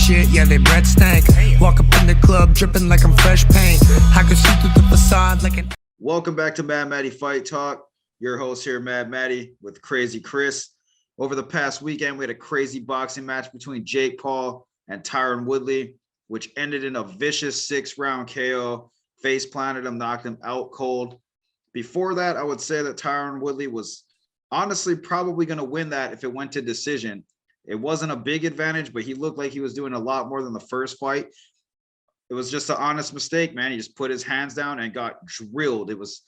shit, yeah, they breath stank. Walk up in the club, dripping like I'm fresh paint. I can see through the facade like an... Welcome back to Mad Matty Fight Talk. Your host here, Mad Matty, with Crazy Chris. Over the past weekend, we had a crazy boxing match between Jake Paul and Tyron Woodley, which ended in a vicious 6-round KO. Face planted him, knocked him out cold. Before that, I would say that Tyron Woodley was honestly probably going to win that if it went to decision. It wasn't a big advantage, but he looked like he was doing a lot more than the first fight. It was just an honest mistake, man. He just put his hands down and got drilled. It was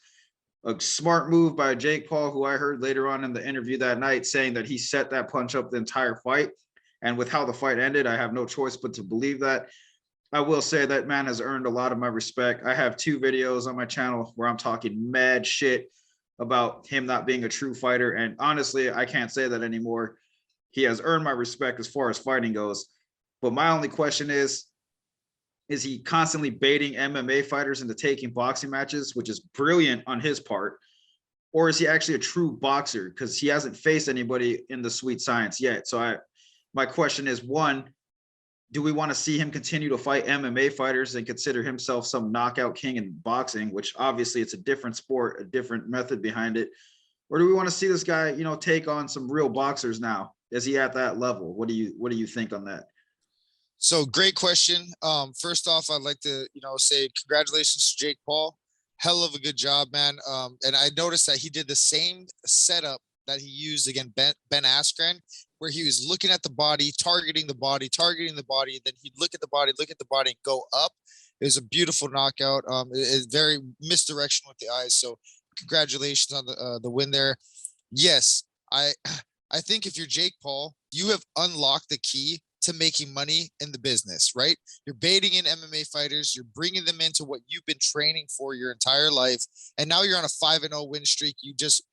a smart move by Jake Paul, who I heard later on in the interview that night saying that he set that punch up the entire fight. And with how the fight ended, I have no choice but to believe that. I will say that man has earned a lot of my respect. I have 2 videos on my channel where I'm talking mad shit about him not being a true fighter. And honestly, I can't say that anymore. He has earned my respect as far as fighting goes. But my only question is he constantly baiting MMA fighters into taking boxing matches, which is brilliant on his part? Or is he actually a true boxer? Because he hasn't faced anybody in the sweet science yet. So my question is, one, do we want to see him continue to fight MMA fighters and consider himself some knockout king in boxing, which obviously it's a different sport, a different method behind it? Or do we want to see this guy, take on some real boxers now? Is he at that level? What do you think on that? So great question. First off, I'd like to, say congratulations to Jake Paul. Hell of a good job, man. And I noticed that he did the same setup that he used against Ben Askren, where he was looking at the body, targeting the body, and then he'd look at the body, and go up. It was a beautiful knockout. It's very misdirection with the eyes. So congratulations on the win there. Yes, I think if you're Jake Paul, you have unlocked the key to making money in the business, right? You're baiting in MMA fighters. You're bringing them into what you've been training for your entire life. And now you're on a 5-0 win streak. You just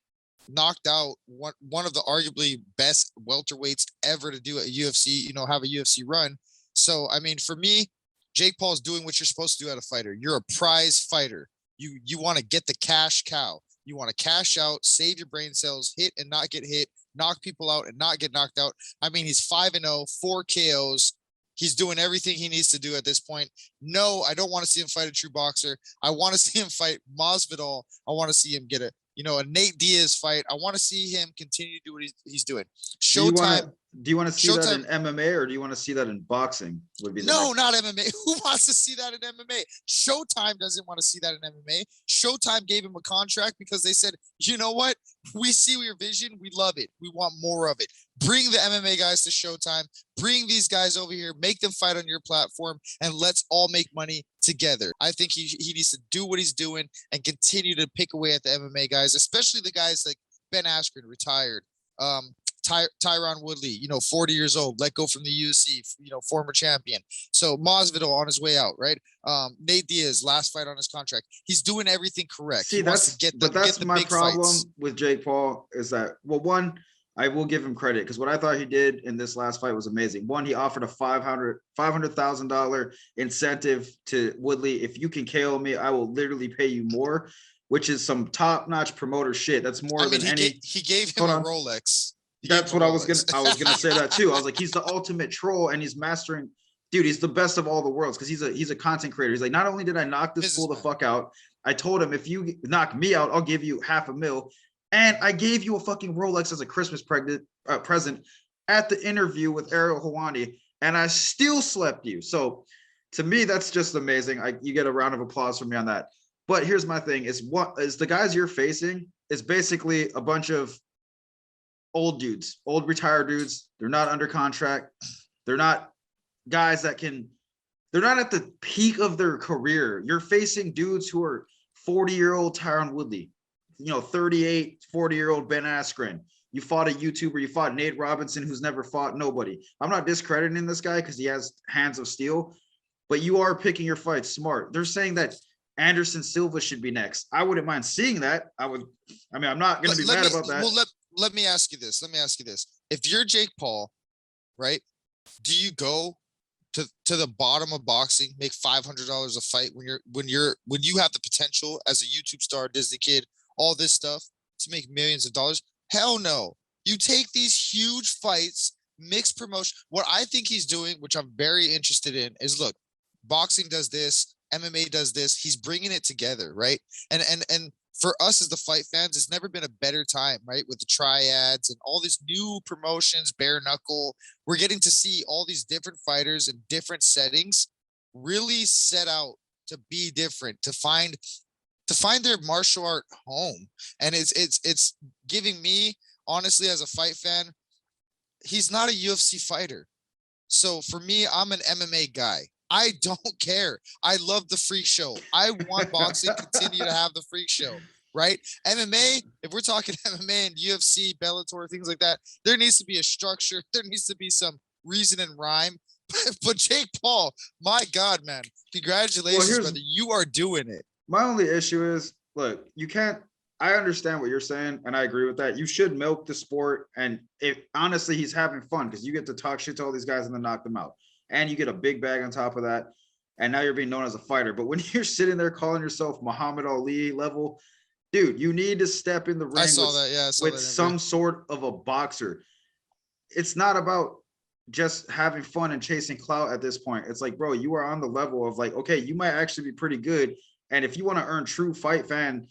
knocked out one of the arguably best welterweights ever to do a UFC, have a UFC run. So, I mean, for me, Jake Paul's doing what you're supposed to do at a fighter. You're a prize fighter. You want to get the cash cow. You want to cash out, save your brain cells, hit and not get hit, knock people out and not get knocked out. I mean, he's 5-0, 4 KOs. He's doing everything he needs to do at this point. No, I don't want to see him fight a true boxer. I want to see him fight Masvidal. I want to see him get a Nate Diaz fight. I want to see him continue to do what he's doing. Showtime. Do you want to see that in MMA or do you want to see that in boxing? No, not MMA. Who wants to see that in MMA? Showtime doesn't want to see that in MMA. Showtime gave him a contract because they said, you know what? We see your vision. We love it. We want more of it. Bring the MMA guys to Showtime. Bring these guys over here. Make them fight on your platform, and let's all make money together. I think he needs to do what he's doing and continue to pick away at the MMA guys, especially the guys like Ben Askren, retired. Tyron Woodley, 40 years old, let go from the UFC, former champion. So Masvidal on his way out, right? Nate Diaz, last fight on his contract. He's doing everything correct. See, that's my problem with Jake Paul is that, well, one, I will give him credit because what I thought he did in this last fight was amazing. One, he offered a $500,000 incentive to Woodley. If you can KO me, I will literally pay you more, which is some top-notch promoter shit. That's more than any. He gave him a Rolex. That's what I was gonna say that too. I was like, he's the ultimate troll and he's mastering. Dude, he's the best of all the worlds because he's a content creator. He's like, not only did I knock this fool the fuck out, I told him if you knock me out, I'll give you $500,000. And I gave you a fucking Rolex as a Christmas present at the interview with Ariel Helwani, and I still slept you. So to me, that's just amazing. You get a round of applause from me on that. But here's my thing: is the guys you're facing is basically a bunch of old dudes, old retired dudes. They're not under contract. They're not guys that they're not at the peak of their career. You're facing dudes who are 40-year-old Tyron Woodley, 38, 40-year-old Ben Askren. You fought a YouTuber. You fought Nate Robinson, who's never fought nobody. I'm not discrediting this guy because he has hands of steel, but you are picking your fights smart. They're saying that Anderson Silva should be next. I wouldn't mind seeing that. I'm not going to be mad about that. Well, let me ask you this. If you're Jake Paul, right, do you go to the bottom of boxing, make $500 a fight when you have the potential as a YouTube star, Disney kid, all this stuff to make millions of dollars? Hell no. You take these huge fights mixed promotion. What I think he's doing, which I'm very interested in, is look, boxing does this, MMA does this. He's bringing it together, right? And for us as the fight fans, it's never been a better time, right? With the triads and all these new promotions, bare knuckle. We're getting to see all these different fighters in different settings really set out to be different, to find their martial art home. And it's giving me, honestly, as a fight fan, he's not a UFC fighter. So for me, I'm an MMA guy. I don't care. I love the freak show. I want boxing to continue to have the freak show, right? MMA, if we're talking MMA and UFC, Bellator, things like that, there needs to be a structure. There needs to be some reason and rhyme. But Jake Paul, my God, man, congratulations, brother. You are doing it. My only issue is, look, you can't, I understand what you're saying, and I agree with that. You should milk the sport, and if honestly, he's having fun because you get to talk shit to all these guys and then knock them out. And you get a big bag on top of that. And now you're being known as a fighter. But when you're sitting there calling yourself Muhammad Ali level, dude, you need to step in the ring with some sort of a boxer. It's not about just having fun and chasing clout at this point. It's like, bro, you are on the level of like, okay, you might actually be pretty good. And if you want to earn true fight fan,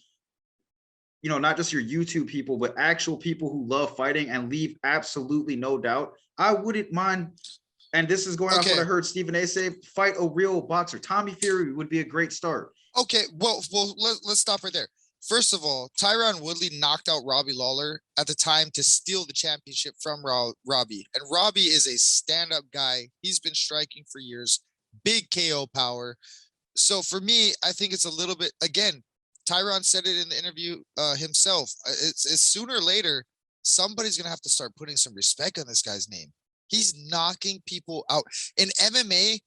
you know, not just your YouTube people, but actual people who love fighting and leave absolutely no doubt, I wouldn't mind. And this is going off what I heard Stephen A say, fight a real boxer. Tommy Fury would be a great start. Okay, well, let's stop right there. First of all, Tyron Woodley knocked out Robbie Lawler at the time to steal the championship from Robbie. And Robbie is a stand-up guy. He's been striking for years. Big KO power. So for me, I think it's a little bit, again, Tyron said it in the interview himself. It's sooner or later, somebody's going to have to start putting some respect on this guy's name. He's knocking people out. In MMA,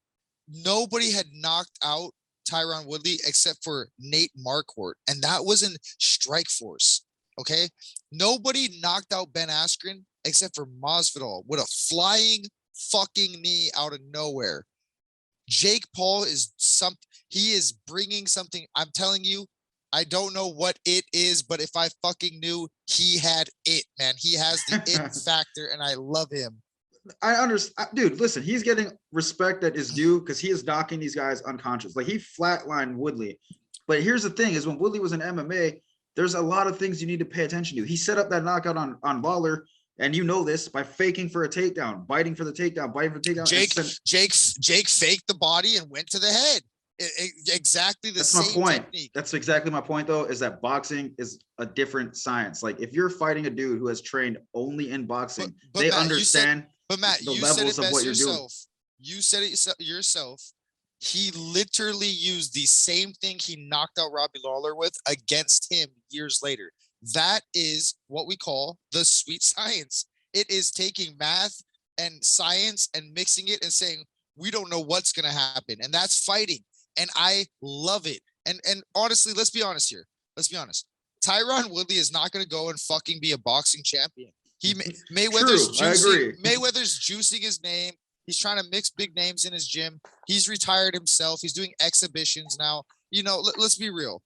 nobody had knocked out Tyron Woodley except for Nate Marquardt, and that was in Strikeforce, okay? Nobody knocked out Ben Askren except for Masvidal with a flying fucking knee out of nowhere. Jake Paul is he is bringing something. I'm telling you, I don't know what it is, but if I fucking knew, he had it, man. He has the it factor, and I love him. I understand, dude. Listen, he's getting respect that is due because he is knocking these guys unconscious. Like he flatlined Woodley, but here's the thing: is when Woodley was in MMA, there's a lot of things you need to pay attention to. He set up that knockout on Lawler, and you know this by faking for a takedown, biting for the takedown, biting for the takedown. Jake faked the body and went to the head. Exactly the same technique. That's exactly my point, though, is that boxing is a different science. Like if you're fighting a dude who has trained only in boxing, they Matt, understand. But Matt, the levels of what you're doing. You said it yourself. He literally used the same thing he knocked out Robbie Lawler with against him years later. That is what we call the sweet science. It is taking math and science and mixing it and saying, we don't know what's going to happen. And that's fighting. And I love it. And honestly, let's be honest here. Let's be honest. Tyron Woodley is not going to go and fucking be a boxing champion. Mayweather's juicing his name. He's trying to mix big names in his gym. He's retired himself. He's doing exhibitions now. You know, let's be real.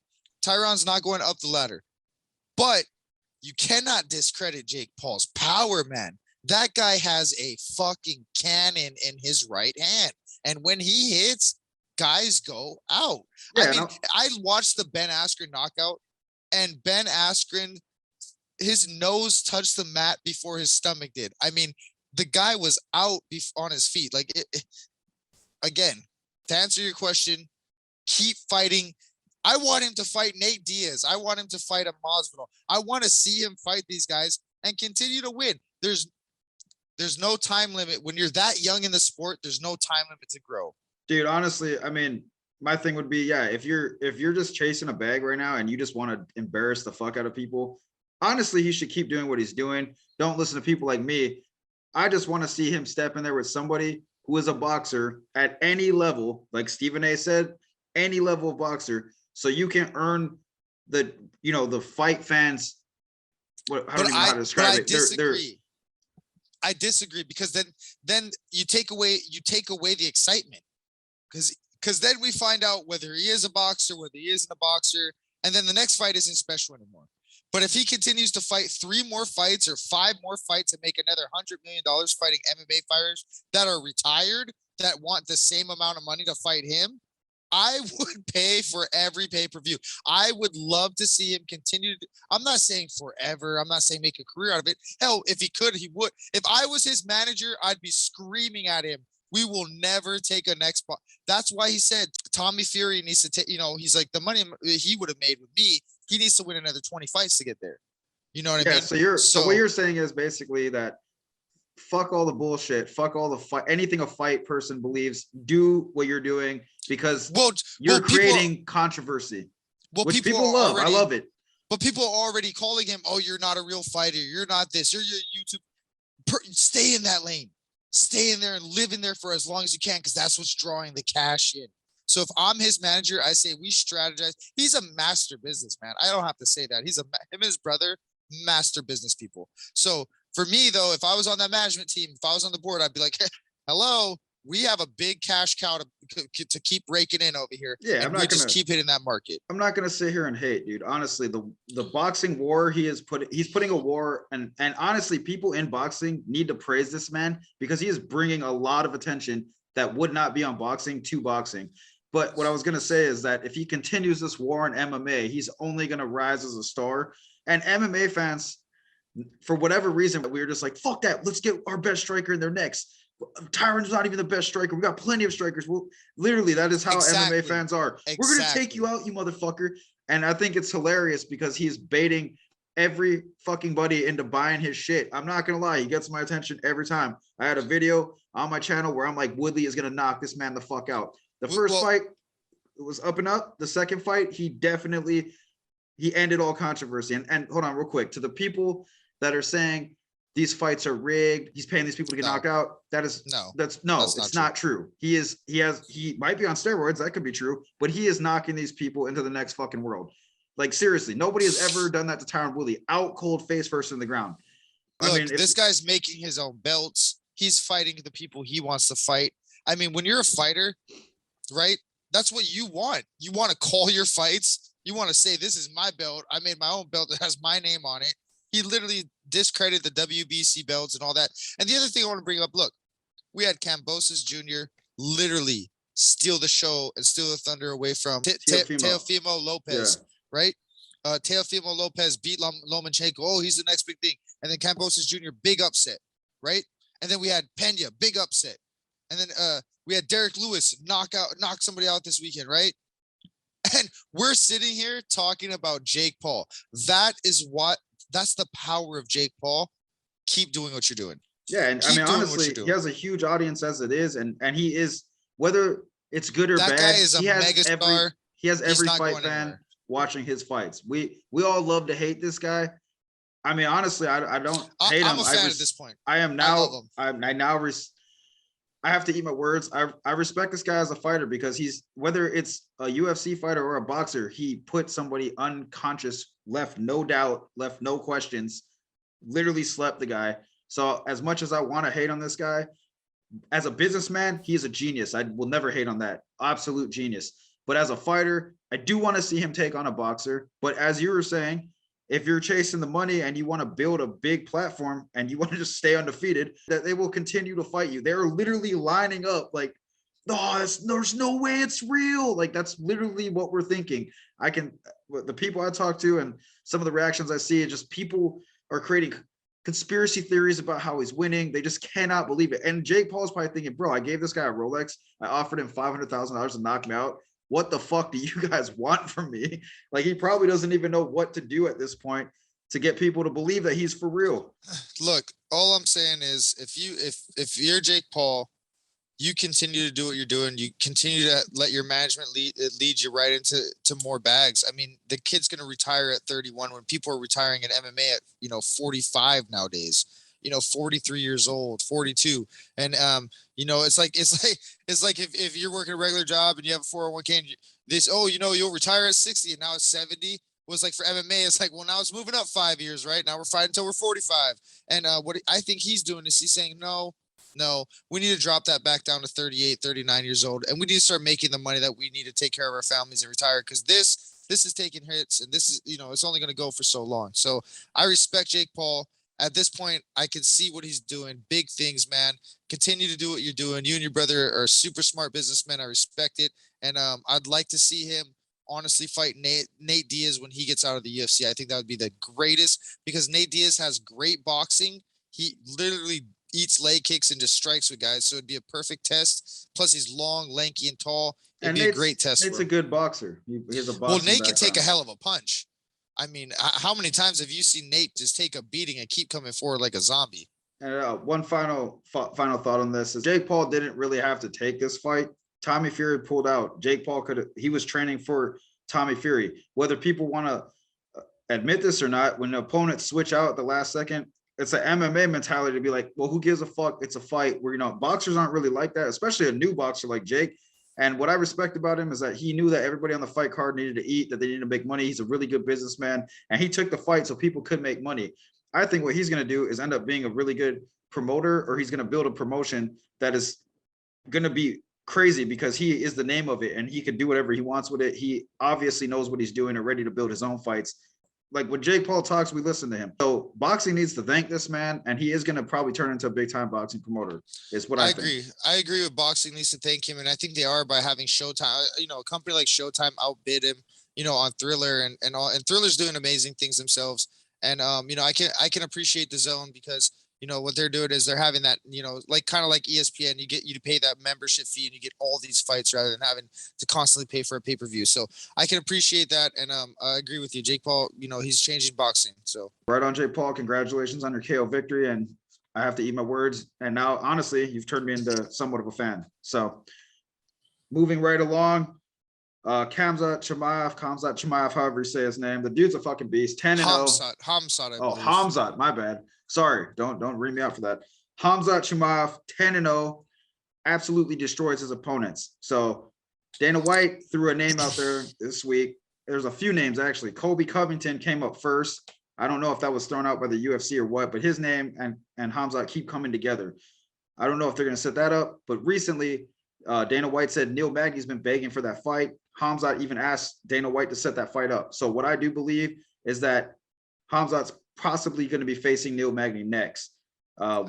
Tyron's not going up the ladder. But you cannot discredit Jake Paul's power, man. That guy has a fucking cannon in his right hand. And when he hits, guys go out. Yeah, I watched the Ben Askren knockout, and Ben Askren, his nose touched the mat before his stomach did. I mean, the guy was out on his feet. Like, again, to answer your question, keep fighting. I want him to fight Nate Diaz. I want him to fight a Masvidal. I want to see him fight these guys and continue to win. There's no time limit. When you're that young in the sport, there's no time limit to grow. Dude, honestly, I mean, my thing would be, yeah, if you're just chasing a bag right now and you just want to embarrass the fuck out of people, honestly, he should keep doing what he's doing. Don't listen to people like me. I just want to see him step in there with somebody who is a boxer at any level, like Stephen A said, any level of boxer, so you can earn the fight fans. I don't even know how to describe it. I disagree because then you take away the excitement. Because then we find out whether he is a boxer, whether he isn't a boxer, and then the next fight isn't special anymore. But if he continues to fight 3 more fights or 5 more fights and make another $100 million fighting MMA fighters that are retired, that want the same amount of money to fight him, I would pay for every pay-per-view. I would love to see him continue. I'm not saying forever. I'm not saying make a career out of it. Hell, if he could, he would. If I was his manager, I'd be screaming at him. We will never take a next spot. That's why he said Tommy Fury needs to take, he's like, the money he would have made with me, he needs to win another 20 fights to get there. You know what I mean? So what you're saying is basically that fuck all the bullshit, fuck all the fight, anything a fight person believes, do what you're doing because you're creating controversy, which people love. I love it. But people are already calling him, oh, you're not a real fighter. You're not this. You're your YouTube. Stay in that lane. Stay in there and live in there for as long as you can because that's what's drawing the cash in. So if I'm his manager, I say we strategize. He's a master businessman. I don't have to say that. Him and his brother, master business people. So for me, though, if I was on that management team, if I was on the board, I'd be like, hey, hello, we have a big cash cow to keep raking in over here. Yeah, I'm not going to just keep hitting that market. I'm not going to sit here and hate, dude. Honestly, the boxing war he's putting a war, and honestly, people in boxing need to praise this man because he is bringing a lot of attention that would not be on boxing to boxing. But what I was going to say is that if he continues this war on MMA, he's only going to rise as a star. And MMA fans, for whatever reason, we were just like, fuck that. Let's get our best striker in there next. Tyron's not even the best striker. We got plenty of strikers. Well, literally, that is how MMA fans are. We're going to take you out, you motherfucker. And I think it's hilarious because he's baiting every fucking buddy into buying his shit. I'm not going to lie. He gets my attention every time. I had a video on my channel where I'm like, Woodley is going to knock this man the fuck out. The first fight, it was up and up. The second fight, he ended all controversy. And hold on real quick. To the people that are saying these fights are rigged, he's paying these people to get knocked out. It's not true. He might be on steroids. That could be true, but he is knocking these people into the next fucking world. Like seriously, nobody has ever done that to Tyron Woodley. Out cold face first in the ground. Look, this guy's making his own belts. He's fighting the people he wants to fight. I mean, when you're a fighter, right? That's what you want. You want to call your fights. You want to say, this is my belt. I made my own belt that has my name on it. He literally discredited the WBC belts and all that. And the other thing I want to bring up, look, we had Kambosos Jr. literally steal the show and steal the thunder away from Teofimo Lopez, right? Teofimo Lopez beat Lomachenko. Oh, he's the next big thing. And then Kambosos Jr., big upset, right? And then we had Pena, big upset. And then we had Derek Lewis knock somebody out this weekend, right? And we're sitting here talking about Jake Paul. That's the power of Jake Paul. Keep doing what you're doing. Yeah, and I mean, honestly, he has a huge audience as it is, and he is, whether it's good or bad, that guy is a megastar. He has every fight fan watching his fights. We all love to hate this guy. I mean, honestly, I don't hate him. I'm a fan at this point. I am now. I have to eat my words. I respect this guy as a fighter because whether it's a UFC fighter or a boxer, he put somebody unconscious, left no doubt, left no questions, literally slept the guy. So as much as I want to hate on this guy, as a businessman, he is a genius. I will never hate on that. Absolute genius. But as a fighter, I do want to see him take on a boxer. But as you were saying, if you're chasing the money and you want to build a big platform and you want to just stay undefeated, that they will continue to fight you. They're literally lining up like, there's no way it's real. Like, that's literally what we're thinking. The people I talk to and some of the reactions I see, just people are creating conspiracy theories about how he's winning. They just cannot believe it. And Jake Paul's probably thinking, bro, I gave this guy a Rolex. I offered him $500,000 to knock me out. What the fuck do you guys want from me? Like, he probably doesn't even know what to do at this point to get people to believe that he's for real. Look, all I'm saying is if you're Jake Paul, you continue to do what you're doing. You continue to let your management lead you right into more bags. I mean, the kid's going to retire at 31 when people are retiring in MMA at, 45 nowadays, 43 years old, 42. And, it's like if you're working a regular job and you have a 401k and you'll retire at 60 and now it's 70. Was like for MMA, it's like, well, now it's moving up 5 years, right? Now we're fighting until we're 45. And what I think he's doing is he's saying, no, we need to drop that back down to 38, 39 years old. And we need to start making the money that we need to take care of our families and retire. Because this this is taking hits, and this is, it's only going to go for so long. So I respect Jake Paul. At this point, I can see what he's doing. Big things, man. Continue to do what you're doing. You and your brother are super smart businessmen. I respect it. And I'd like to see him honestly fight Nate Diaz when he gets out of the UFC. I think that would be the greatest, because Nate Diaz has great boxing. He literally eats leg kicks and just strikes with guys. So it'd be a perfect test. Plus, he's long, lanky, and tall. It'd And be a great test. Nate's for him. a good boxer. He has a boxing Well, Nate background. can take a hell of a punch. I mean, how many times have you seen Nate just take a beating and keep coming forward like a zombie? And one final thought on this is Jake Paul didn't really have to take this fight. Tommy Fury pulled out. Jake Paul he was training for Tommy Fury. Whether people want to admit this or not, when the opponents switch out at the last second, it's an MMA mentality to be like, well, who gives a fuck? It's a fight. Where, boxers aren't really like that, especially a new boxer like Jake. And what I respect about him is that he knew that everybody on the fight card needed to eat, that they needed to make money. He's a really good businessman, and he took the fight so people could make money. I think what he's going to do is end up being a really good promoter, or he's going to build a promotion that is going to be crazy because he is the name of it and he can do whatever he wants with it. He obviously knows what he's doing and ready to build his own fights. Like when Jake Paul talks, we listen to him. So boxing needs to thank this man, and he is going to probably turn into a big time boxing promoter. Is what I agree. think. I agree with boxing needs to thank him, and I think they are by having Showtime. A company like Showtime outbid him, on Thriller and all. And Thriller's doing amazing things themselves. And I can appreciate the Zone because what they're doing is they're having that, like kind of like ESPN, you pay that membership fee and you get all these fights rather than having to constantly pay for a pay-per-view. So I can appreciate that. And I agree with you. Jake Paul, he's changing boxing. So right on, Jake Paul. Congratulations on your KO victory. And I have to eat my words. And now, honestly, you've turned me into somewhat of a fan. So moving right along, Khamzat Chimaev, however you say his name. The dude's a fucking beast. 10-0. Khamzat. Oh, Khamzat, my bad. Sorry, don't read me out for that. Khamzat Chimaev, 10-0, absolutely destroys his opponents. So Dana White threw a name out there this week. There's a few names actually. Colby Covington came up first. I don't know if that was thrown out by the UFC or what, but his name and Khamzat keep coming together. I don't know if they're going to set that up, but recently Dana White said Neil Magny's been begging for that fight. Khamzat even asked Dana White to set that fight up. So what I do believe is that Khamzat's possibly going to be facing Neil Magny next. I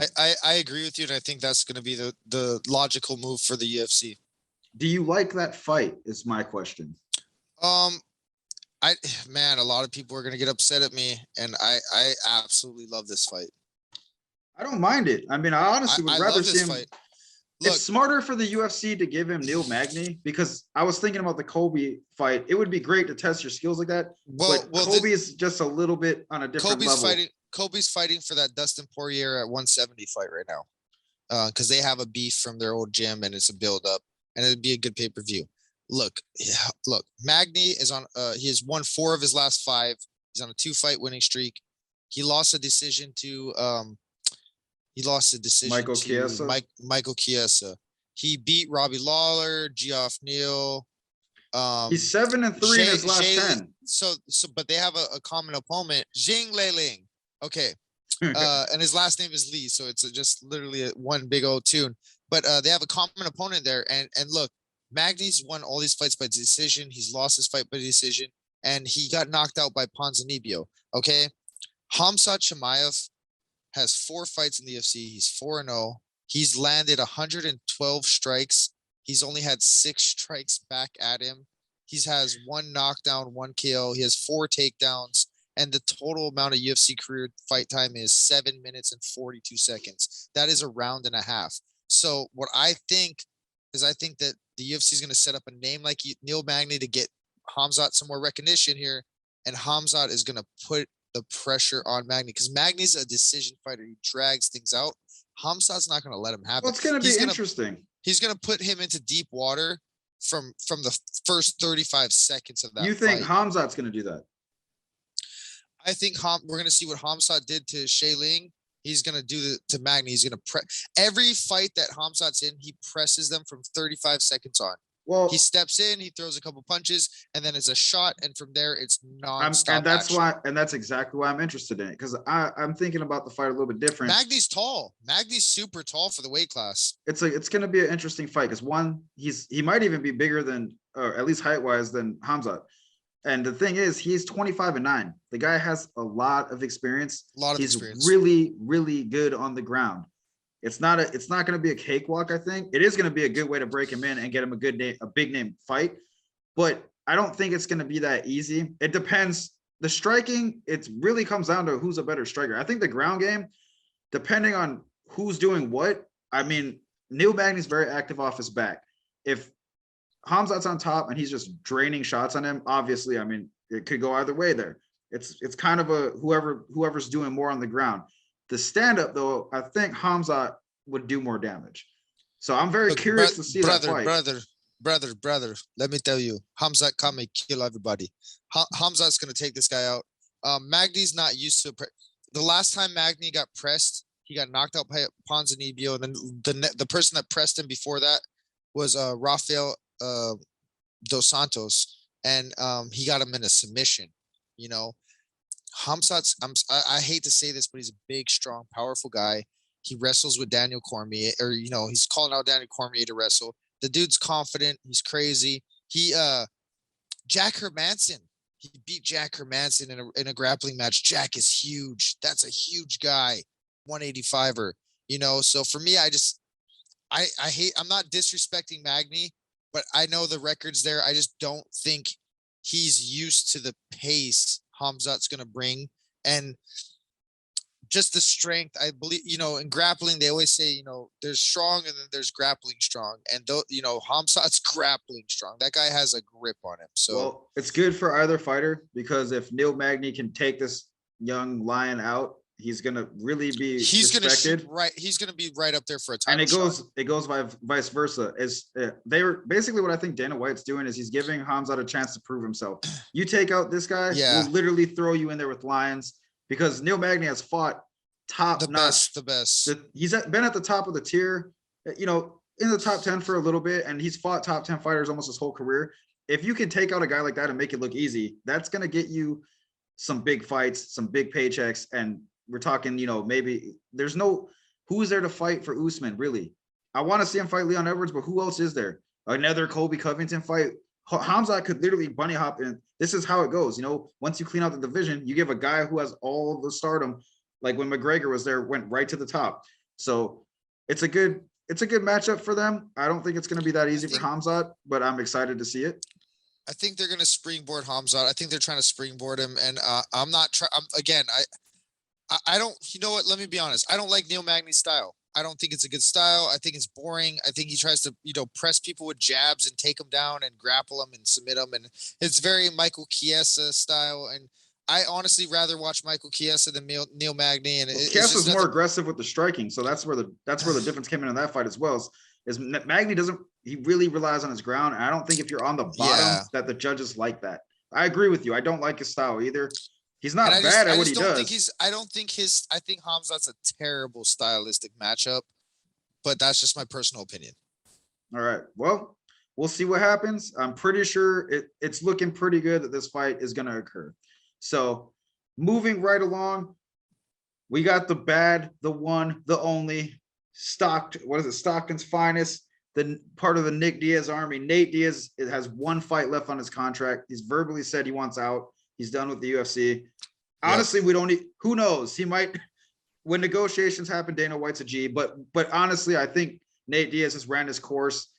agree with you, and I think that's going to be the logical move for the UFC. Do you like that fight? Is my question. A lot of people are going to get upset at me, and I absolutely love this fight. I don't mind it. I mean, I honestly would rather see him. Fight. Look, it's smarter for the UFC to give him Neil Magny because I was thinking about the Colby fight. It would be great to test your skills like that. But Colby is just a little bit on a different level. Kobe's fighting for that Dustin Poirier at 170 fight right now because they have a beef from their old gym and it's a build-up, and it'd be a good pay-per-view. Look, Magny is on. He has won 4 of his last 5. He's on a 2-fight winning streak. He lost a decision to Michael Chiesa. He beat Robbie Lawler, Geoff Neal. He's 7-3 in his last 10. So, but they have a common opponent, Jing Leiling. Okay, and his last name is Lee, so it's just literally one big old tune. But they have a common opponent there, and look, Magny's won all these fights by decision. He's lost his fight by decision, and he got knocked out by Ponzinibbio. Okay, Khamzat Chimaev has 4 fights in the UFC. He's 4-0. He's landed 112 strikes. He's only had 6 strikes back at him. He has 1 knockdown, 1 KO. He has 4 takedowns. And the total amount of UFC career fight time is 7 minutes and 42 seconds. That is a round and a half. So what I think is that the UFC is going to set up a name like Neil Magny to get Khamzat some more recognition here. And Khamzat is going to put the pressure on Magny because Magny's a decision fighter. He drags things out. Khamzat's not going to let him have it. Well, it's going to be interesting. He's going to put him into deep water from the first 35 seconds of that You think fight. Khamzat's going to do that? I think we're going to see what Khamzat did to Shailing. He's going to do to Magny. He's going to press every fight that Khamzat's in. He presses them from 35 seconds on. Well, he steps in, he throws a couple punches, and then it's a shot, and from there it's nonstop. And that's exactly why I'm interested in it because I'm thinking about the fight a little bit different. Magny's tall. Magny's super tall for the weight class. It's going to be an interesting fight because he might even be bigger than, or at least height wise, than Khamzat. And the thing is, he's 25-9. The guy has a lot of experience. He's really, really good on the ground. It's not going to be a cakewalk. I think it is going to be a good way to break him in and get him a big name fight. But I don't think it's going to be that easy. It depends. The striking, it really comes down to who's a better striker. I think the ground game, depending on who's doing what. I mean, Neil Magny's very active off his back. If Khamzat's on top and he's just draining shots on him, obviously, I mean, it could go either way there. It's kind of a whoever's doing more on the ground. The stand-up, though, I think Khamzat would do more damage. So I'm very curious to see that fight. Brother, let me tell you, Khamzat come and kill everybody. Khamzat's going to take this guy out. Magny's not used to the last time Magny got pressed, he got knocked out by Ponzinibbio, and then the person that pressed him before that was Rafael Dos Santos, and he got him in a submission. You know, Khamzat's, I hate to say this, but he's a big, strong, powerful guy. He wrestles with Daniel Cormier, or he's calling out Daniel Cormier to wrestle. The dude's confident. He's crazy. Jack Hermanson. He beat Jack Hermanson in a grappling match. Jack is huge. That's a huge guy, 185er. So for me, I'm not disrespecting Magny, but I know the record's there. I just don't think he's used to the pace Khamzat's going to bring. And just the strength, I believe, in grappling, they always say, there's strong and then there's grappling strong. And, Khamzat's grappling strong. That guy has a grip on him. So, well, it's good for either fighter, because if Neil Magny can take this young lion out, he's going to really be respected. He's going to be right up there for a title. And it goes by vice versa. They were basically, what I think Dana White's doing is he's giving Khamzat a chance to prove himself. You take out this guy, we'll literally throw you in there with lions, because Neil Magny has fought the best. He's been at the top of the tier, in the top 10 for a little bit, and he's fought top 10 fighters almost his whole career. If you can take out a guy like that and make it look easy, that's going to get you some big fights, some big paychecks. And we're talking, maybe who's there to fight for Usman, really? I want to see him fight Leon Edwards, but who else is there? Another Colby Covington fight? Khamzat could literally bunny hop in. This is how it goes. Once you clean out the division, you give a guy who has all of the stardom, like when McGregor was there, went right to the top. So it's a good matchup for them. I don't think it's going to be that easy for Khamzat, but I'm excited to see it. I think they're going to springboard Khamzat. I think they're trying to springboard him. And I'm not trying, I don't, let me be honest. I don't like Neil Magny's style. I don't think it's a good style. I think it's boring. I think he tries to, press people with jabs and take them down and grapple them and submit them. And it's very Michael Chiesa style. And I honestly rather watch Michael Chiesa than Neil Magny. And Chiesa's more aggressive with the striking. So that's where the difference came in that fight as well. Is Magny he really relies on his ground. And I don't think if you're on the bottom that the judges like that. I agree with you. I don't like his style either. He's not bad at what he does. I think Khamzat's a terrible stylistic matchup, but that's just my personal opinion. All right. Well, we'll see what happens. I'm pretty sure it's looking pretty good that this fight is going to occur. So moving right along, we got the bad, the one, the only Stocktons finest, the part of the Nick Diaz army. Nate Diaz has one fight left on his contract. He's verbally said he wants out. He's done with the UFC. Honestly, we don't need, who knows? He might, when negotiations happen, Dana White's a G, but honestly, I think Nate Diaz has ran his course,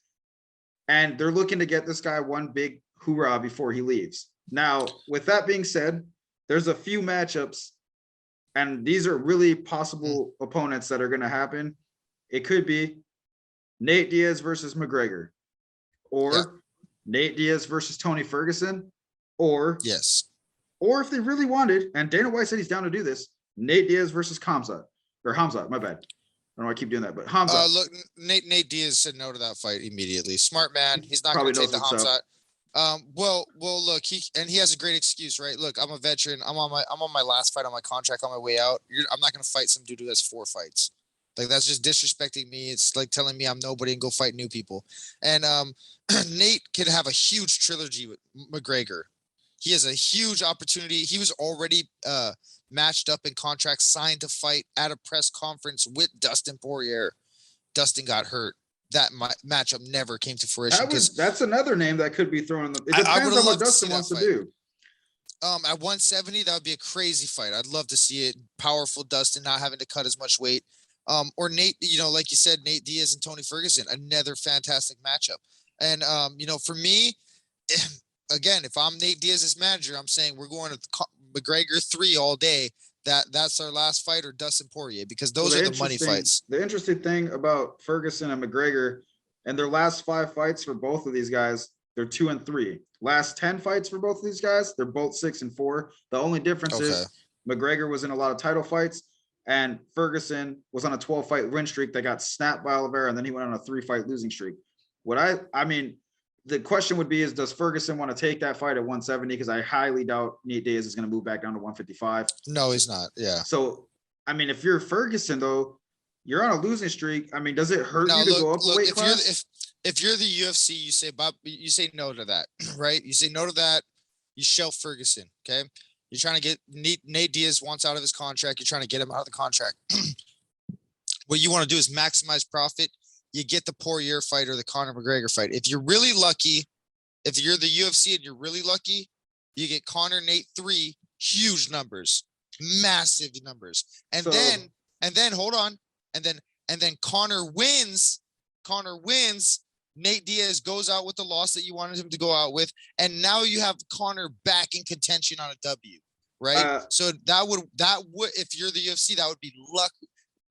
and they're looking to get this guy one big hoorah before he leaves. Now, with that being said, there's a few matchups, and these are really possible opponents that are going to happen. It could be Nate Diaz versus McGregor, or Nate Diaz versus Tony Ferguson, or or if they really wanted, and Dana White said he's down to do this, Nate Diaz versus Khamzat, my bad. I don't know why I keep doing that, but Khamzat. Look, Nate Diaz said no to that fight immediately. Smart man. He's not going to take the Khamzat. Well, look, he has a great excuse, right? Look, I'm a veteran. I'm on my last fight on my contract on my way out. I'm not going to fight some dude who has 4 fights. Like, that's just disrespecting me. It's like telling me I'm nobody and go fight new people. And Nate could have a huge trilogy with McGregor. He has a huge opportunity. He was already matched up in contract, signed to fight at a press conference with Dustin Poirier. Dustin got hurt. That matchup never came to fruition. That's another name that could be thrown in the. It depends on what Dustin wants to do. At 170, that would be a crazy fight. I'd love to see it. Powerful Dustin not having to cut as much weight. Or Nate, like you said, Nate Diaz and Tony Ferguson, another fantastic matchup. And for me, again, if I'm Nate Diaz's manager, I'm saying we're going to McGregor 3 all day. That's our last fight, or Dustin Poirier, because those are the money fights. The interesting thing about Ferguson and McGregor and their last 5 fights for both of these guys, they're 2-3. Last 10 fights for both of these guys, they're both 6-4. The only difference is McGregor was in a lot of title fights, and Ferguson was on a 12-fight win streak that got snapped by Oliveira, and then he went on a 3-fight losing streak. I mean, the question would be is, does Ferguson want to take that fight at 170? Because I highly doubt Nate Diaz is going to move back down to 155. No, he's not. Yeah. So, I mean, if you're Ferguson, though, you're on a losing streak. I mean, does it hurt you to go up a weight class? If you're the UFC, you say, Bob, you say no to that, right? You say no to that. You shelf Ferguson, okay? You're trying to get Nate Diaz wants out of his contract. You're trying to get him out of the contract. What you want to do is maximize profit. You get the Poirier fight or the Conor McGregor fight. If you're really lucky, if you're the UFC and you're really lucky, you get Conor Nate 3, huge numbers, massive numbers. And then hold on. And then Conor wins. Nate Diaz goes out with the loss that you wanted him to go out with, and now you have Conor back in contention on a W, right? So that would if you're the UFC, that would be luck.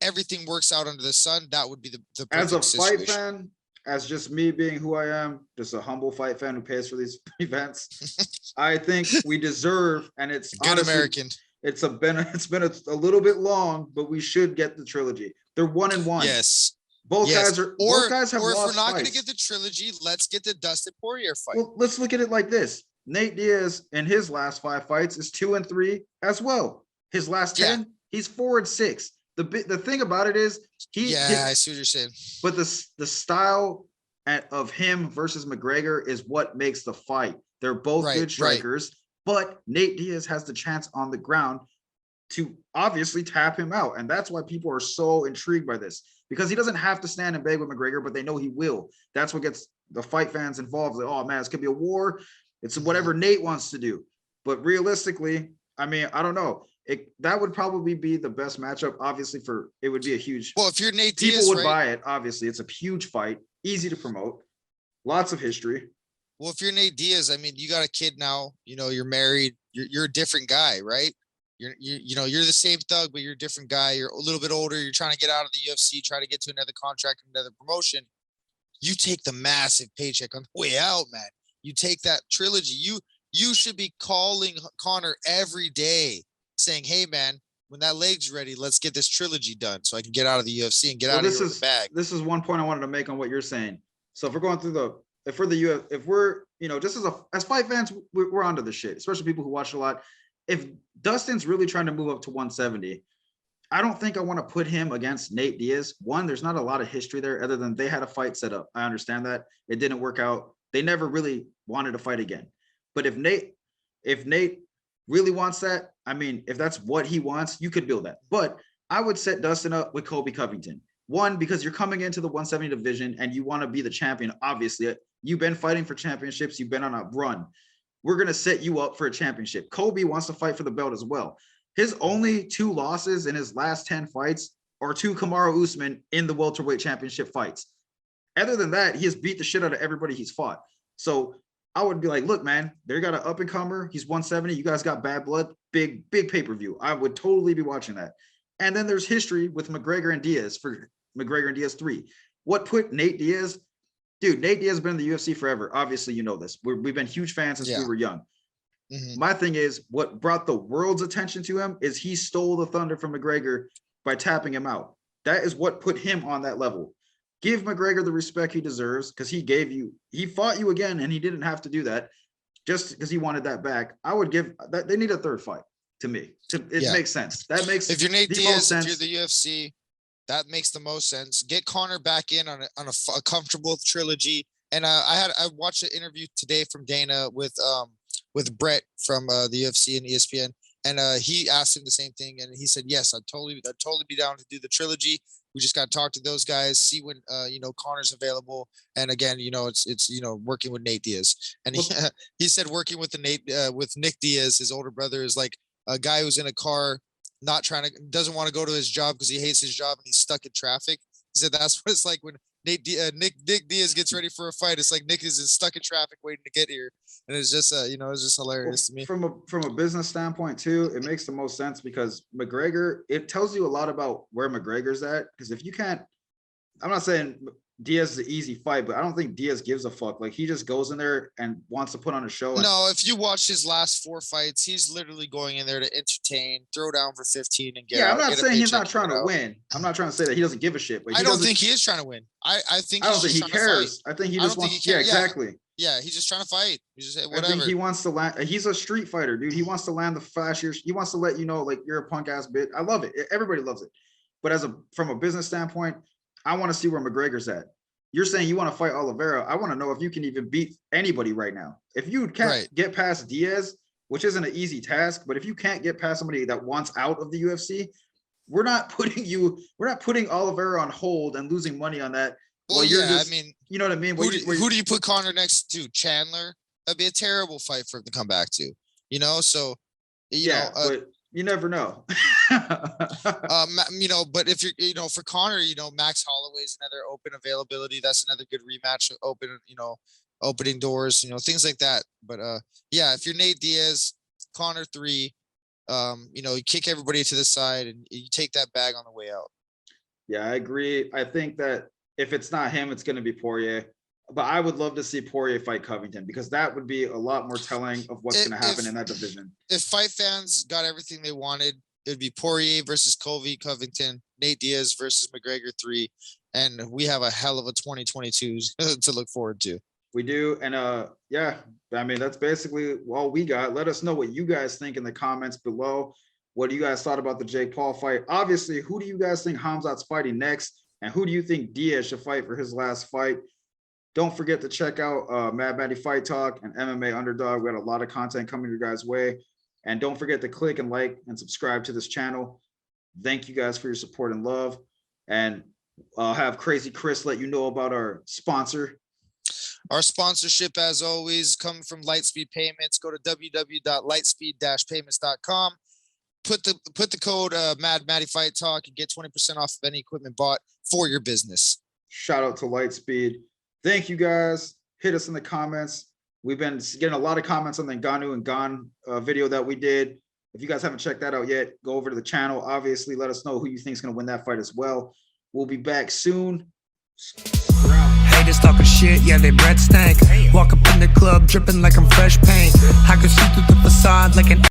Everything works out under the sun. That would be the as a situation. Fight fan, as just me being who I am, just a humble fight fan who pays for these events. I think we deserve, and it's good honestly, American. It's been a little bit long, but we should get the trilogy. They're 1-1. Yes. Both guys have or if lost we're not going to fights. get the trilogy, let's get the Dustin Poirier fight. Well, let's look at it like this. Nate Diaz in his last 5 fights is 2-3 as well. His last 10, he's 4-6. The thing about it is I see what you're saying. But the style of him versus McGregor is what makes the fight. They're both good strikers, but Nate Diaz has the chance on the ground to obviously tap him out. And that's why people are so intrigued by this, because he doesn't have to stand and beg with McGregor, but they know he will. That's what gets the fight fans involved. Like, oh man, this could be a war. It's whatever Nate wants to do. But realistically, I mean, I don't know. That would probably be the best matchup. Obviously, it would be a huge. Well, if you're Nate Diaz, people would buy it. Obviously, it's a huge fight, easy to promote, lots of history. Well, if you're Nate Diaz, I mean, you got a kid now. You're married. You're a different guy, right? You're the same thug, but you're a different guy. You're a little bit older. You're trying to get out of the UFC, try to get to another contract, another promotion. You take the massive paycheck on the way out, man. You take that trilogy. You should be calling Conor every day, saying, "Hey, man, when that leg's ready, let's get this trilogy done, so I can get out of the UFC and get out of here with the bag." This is one point I wanted to make on what you're saying. So if we're going through if we're just as fight fans, we're onto this shit, especially people who watch a lot. If Dustin's really trying to move up to 170, I don't think I want to put him against Nate Diaz. One, there's not a lot of history there other than they had a fight set up. I understand that. It didn't work out. They never really wanted to fight again. But if Nate really wants that, I mean, if that's what he wants, you could build that. But I would set Dustin up with Colby Covington. One, because you're coming into the 170 division and you want to be the champion. Obviously, you've been fighting for championships. You've been on a run. We're going to set you up for a championship. Colby wants to fight for the belt as well. His only 2 losses in his last 10 fights are to Kamaru Usman in the welterweight championship fights. Other than that, he has beat the shit out of everybody he's fought. So I would be like, look, man, they got an up-and-comer. He's 170. You guys got bad blood. Big pay-per-view. I would totally be watching that. And then there's history with McGregor and Diaz for McGregor and Diaz 3. What put Nate Diaz? Dude, Nate Diaz has been in the UFC forever. Obviously, you know this. We've been huge fans since we were young. Mm-hmm. My thing is, what brought the world's attention to him is he stole the thunder from McGregor by tapping him out. That is what put him on that level. Give McGregor the respect he deserves, because he fought you again, and he didn't have to do that just because he wanted that back. I would give that. They need a third fight to me. It makes sense. That makes if you're Nate Diaz, if you're the UFC, that makes the most sense. Get Conor back in on a comfortable trilogy. And I watched an interview today from Dana with Brett from the UFC and ESPN, and he asked him the same thing, and he said, "Yes, I'd totally be down to do the trilogy. We just got to talk to those guys, see when Conor's available. And again, it's working with Nate Diaz. And he said working with with Nick Diaz, his older brother, is like a guy who's in a car, doesn't want to go to his job because he hates his job and he's stuck in traffic. He said that's what it's like when Nick Diaz gets ready for a fight. It's like Nick is stuck in traffic waiting to get here, and it's just it's just hilarious to me. From a business standpoint too, it makes the most sense because McGregor, it tells you a lot about where McGregor's at. Because if you can't, I'm not saying Diaz is an easy fight, but I don't think Diaz gives a fuck. Like he just goes in there and wants to put on a show. No, if you watch his last 4 fights, he's literally going in there to entertain, throw down for 15 and get out. I'm not saying he's not trying to win. I'm not trying to say that he doesn't give a shit. But I don't think he is trying to win. I don't think he cares. I think he just wants. Yeah, exactly. Yeah, he's just trying to fight. He's just whatever. I think he wants to land. He's a street fighter, dude. He wants to land the flashier. He wants to let you know, like, you're a punk ass bitch. I love it. Everybody loves it. But from a business standpoint, I want to see where McGregor's at. You're saying you want to fight Oliveira. I want to know if you can even beat anybody right now. If you can't get past Diaz, which isn't an easy task, but if you can't get past somebody that wants out of the UFC, we're not putting Oliveira on hold and losing money on that. Well, I mean, you know what I mean? Who do you put Conor next to? Chandler? That'd be a terrible fight for him to come back to. So but you never know. But if you're, for Conor, Max Holloway's another open availability. That's another good rematch. Opening doors, things like that. But if you're Nate Diaz, Conor 3, you kick everybody to the side and you take that bag on the way out. Yeah, I agree. I think that if it's not him, it's going to be Poirier. But I would love to see Poirier fight Covington because that would be a lot more telling of what's going to happen in that division. If fight fans got everything they wanted, it would be Poirier versus Covington, Nate Diaz versus McGregor 3, and we have a hell of a 2022 to look forward to. We do, and I mean that's basically all we got. Let us know what you guys think in the comments below. What do you guys thought about the Jake Paul fight? Obviously, who do you guys think Khamzat's fighting next, and who do you think Diaz should fight for his last fight? Don't forget to check out Matty Fight Talk and MMA Underdog. We got a lot of content coming your guys' way. And don't forget to click and like and subscribe to this channel. Thank you guys for your support and love. And I'll have Crazy Chris let you know about our sponsor. Our sponsorship, as always, coming from Lightspeed Payments. Go to www.lightspeed-payments.com. Put the code Matty Fight Talk and get 20% off of any equipment bought for your business. Shout out to Lightspeed. Thank you guys. Hit us in the comments. We've been getting a lot of comments on the Ngannou and Gane video that we did. If you guys haven't checked that out yet, go over to the channel. Obviously, let us know who you think is going to win that fight as well. We'll be back soon. Haters talking shit, yeah, they bread stank. Walk up in the club dripping like I'm fresh paint. I can see through the facade like an